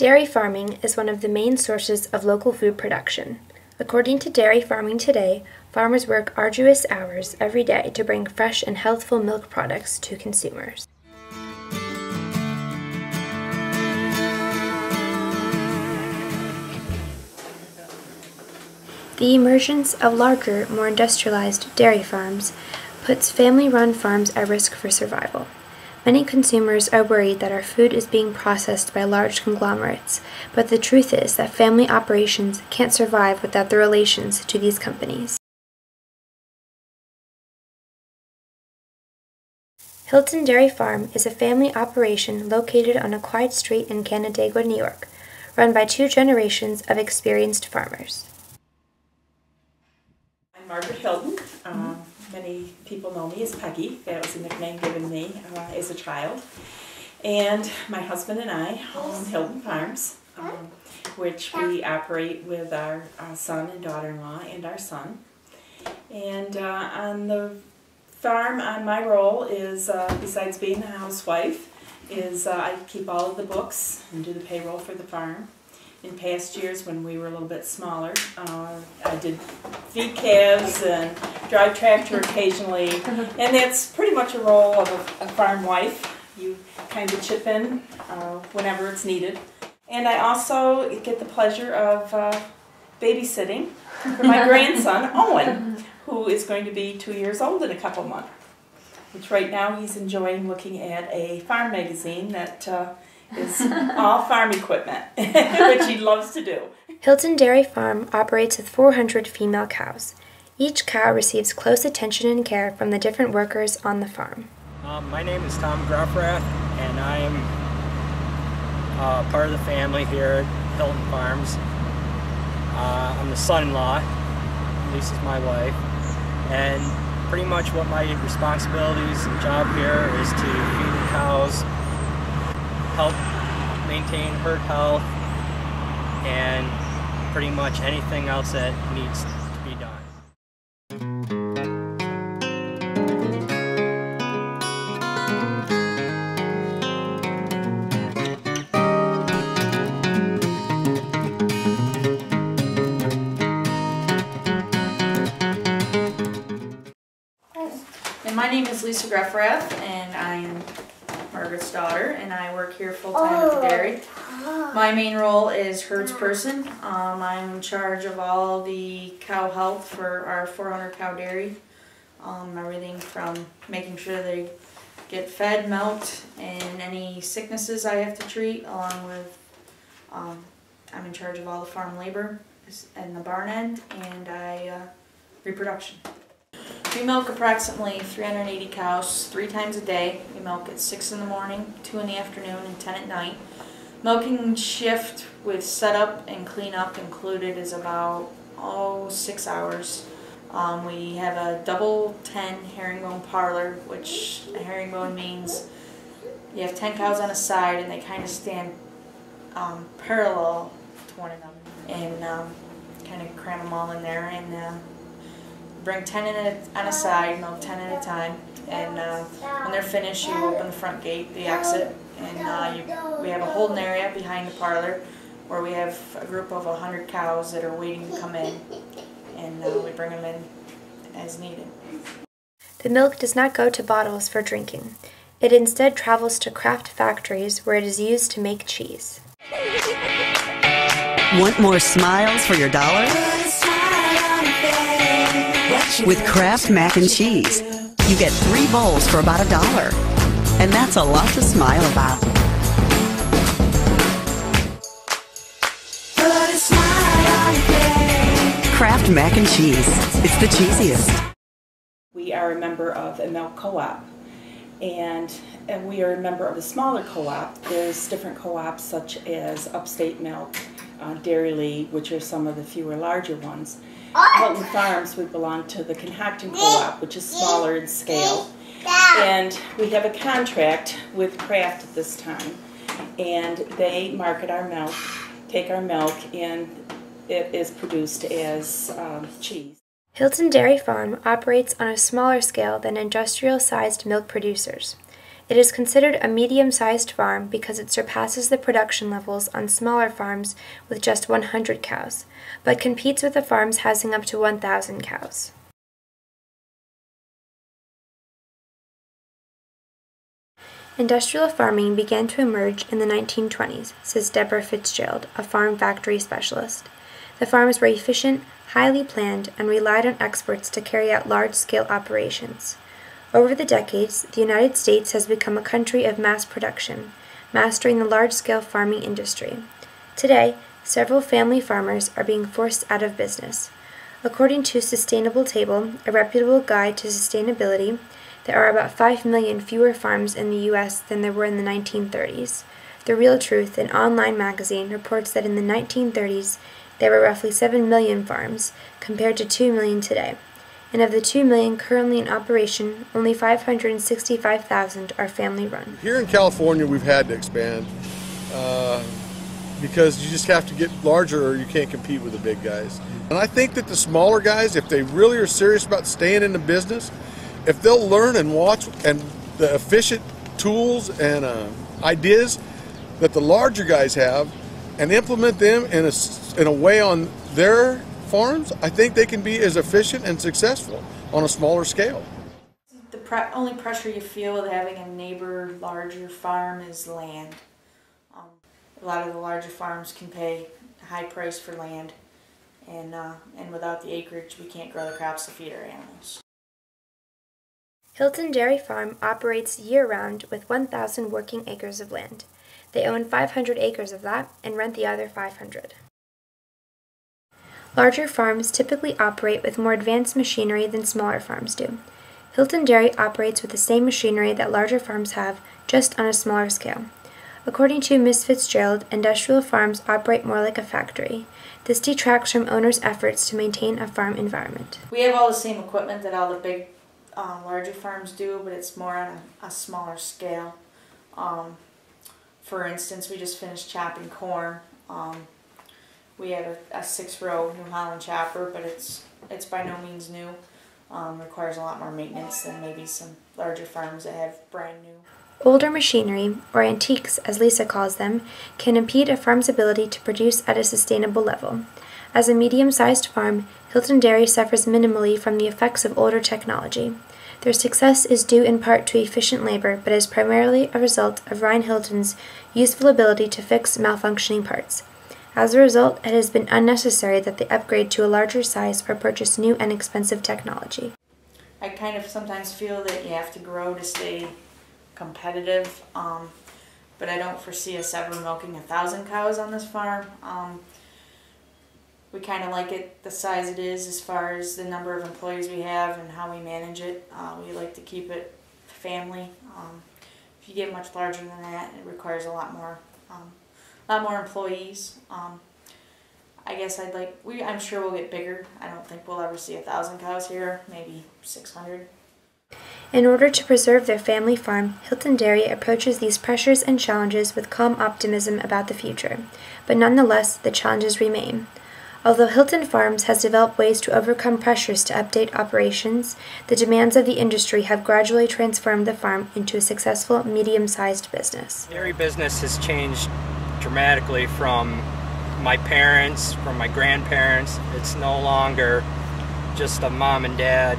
Dairy farming is one of the main sources of local food production. According to Dairy Farming Today, farmers work arduous hours every day to bring fresh and healthful milk products to consumers. The emergence of larger, more industrialized dairy farms puts family-run farms at risk for survival. Many consumers are worried that our food is being processed by large conglomerates, but the truth is that family operations can't survive without the relations to these companies. Hilton Dairy Farm is a family operation located on a quiet street in Canandaigua, New York, run by 2 generations of experienced farmers. I'm Margaret Hilton. Many people know me as Peggy. That was a nickname given me as a child. And my husband and I own Hilton Farms, which we operate with our son and daughter-in-law and our son. And on the farm, my role is, besides being a housewife, is I keep all of the books and do the payroll for the farm. In past years, when we were a little bit smaller, I did feed calves and drive tractor occasionally, and that's pretty much a role of a farm wife. You kind of chip in whenever it's needed. And I also get the pleasure of babysitting for my grandson, Owen, who is going to be 2 years old in a couple months, which right now he's enjoying looking at a farm magazine that is all farm equipment, which he loves to do. Hilton Dairy Farm operates with 400 female cows. Each cow receives close attention and care from the different workers on the farm. My name is Tom Gruffrath, and I am part of the family here at Hilton Farms. I'm the son-in-law, Lisa's my wife, and pretty much what my responsibilities and job here is to feed the cows, help maintain herd health, and pretty much anything else that needs to be done. And my name is Lisa Gruffrath, and I am Margaret's daughter, and I work here full-time at the dairy. My main role is herdsperson. I'm in charge of all the cow health for our 400 cow dairy. Everything from making sure they get fed, milked, and any sicknesses I have to treat, along with I'm in charge of all the farm labor and the barn end, and reproduction. We milk approximately 380 cows 3 times a day. We milk at 6 in the morning, 2 in the afternoon, and 10 at night. Milking shift with setup and cleanup included is about 6 hours. We have a double 10 herringbone parlor, which a herringbone means you have 10 cows on a side and they kind of stand parallel to one another, and kind of cram them all in there, and bring 10 on a side, milk 10 at a time, and when they're finished, you open the front gate, the exit, and we have a holding area behind the parlor where we have a group of 100 cows that are waiting to come in, and we bring them in as needed. The milk does not go to bottles for drinking. It instead travels to craft factories where it is used to make cheese. Want more smiles for your dollar? With Kraft Mac and Cheese, you get 3 bowls for about $1. And that's a lot to smile about. Kraft Mac and Cheese. It's the cheesiest. We are a member of a milk co-op, and we are a member of a smaller co-op. There's different co-ops such as Upstate Milk, Dairy League, which are some of the fewer larger ones. Hilton Farms, we belong to the Conhocton Co-op, which is smaller in scale. And we have a contract with Kraft at this time, and they market our milk, take our milk, and it is produced as cheese. Hilton Dairy Farm operates on a smaller scale than industrial-sized milk producers. It is considered a medium-sized farm because it surpasses the production levels on smaller farms with just 100 cows, but competes with the farms housing up to 1,000 cows. Industrial farming began to emerge in the 1920s, says Deborah Fitzgerald, a farm factory specialist. The farms were efficient, highly planned, and relied on experts to carry out large-scale operations. Over the decades, the United States has become a country of mass production, mastering the large-scale farming industry. Today, several family farmers are being forced out of business. According to Sustainable Table, a reputable guide to sustainability, there are about 5 million fewer farms in the U.S. than there were in the 1930s. The Real Truth, an online magazine, reports that in the 1930s, there were roughly 7 million farms, compared to 2 million today. And of the 2 million currently in operation, only 565,000 are family-run. Here in California, we've had to expand because you just have to get larger or you can't compete with the big guys. And I think that the smaller guys, if they really are serious about staying in the business, if they'll learn and watch and the efficient tools and ideas that the larger guys have and implement them in a way on their farms, I think they can be as efficient and successful on a smaller scale. The only pressure you feel with having a neighbor larger farm is land. A lot of the larger farms can pay a high price for land, and without the acreage we can't grow the crops to feed our animals. Hilton Dairy Farm operates year-round with 1,000 working acres of land. They own 500 acres of that and rent the other 500. Larger farms typically operate with more advanced machinery than smaller farms do. Hilton Dairy operates with the same machinery that larger farms have, just on a smaller scale. According to Ms. Fitzgerald, industrial farms operate more like a factory. This detracts from owners' efforts to maintain a farm environment. We have all the same equipment that all the big larger farms do, but it's more on a smaller scale. For instance, we just finished chopping corn. We have a 6-row New Holland chopper, but it's by no means new. Requires a lot more maintenance than maybe some larger farms that have brand new. Older machinery, or antiques as Lisa calls them, can impede a farm's ability to produce at a sustainable level. As a medium-sized farm, Hilton Dairy suffers minimally from the effects of older technology. Their success is due in part to efficient labor, but is primarily a result of Ryan Hilton's useful ability to fix malfunctioning parts. As a result, it has been unnecessary that they upgrade to a larger size or purchase new and expensive technology. I kind of sometimes feel that you have to grow to stay competitive, but I don't foresee us ever milking 1,000 cows on this farm. We kind of like it the size it is as far as the number of employees we have and how we manage it. We like to keep it family. If you get much larger than that, it requires a lot more employees. I guess I'm sure we'll get bigger. I don't think we'll ever see 1,000 cows here, maybe 600. In order to preserve their family farm, Hilton Dairy approaches these pressures and challenges with calm optimism about the future, but nonetheless, the challenges remain. Although Hilton Farms has developed ways to overcome pressures to update operations, the demands of the industry have gradually transformed the farm into a successful, medium-sized business. Dairy business has changed dramatically from my parents, from my grandparents. It's no longer just a mom and dad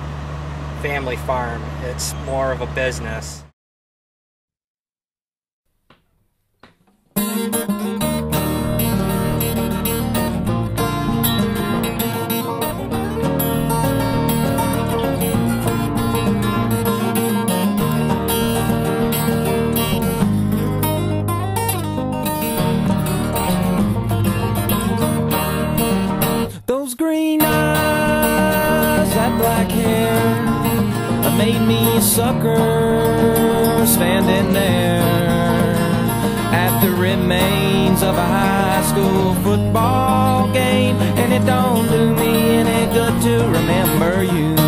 family farm. It's more of a business. Those green eyes, that black hair made me a sucker standing there at the remains of a high school football game, and it don't do me any good to remember you.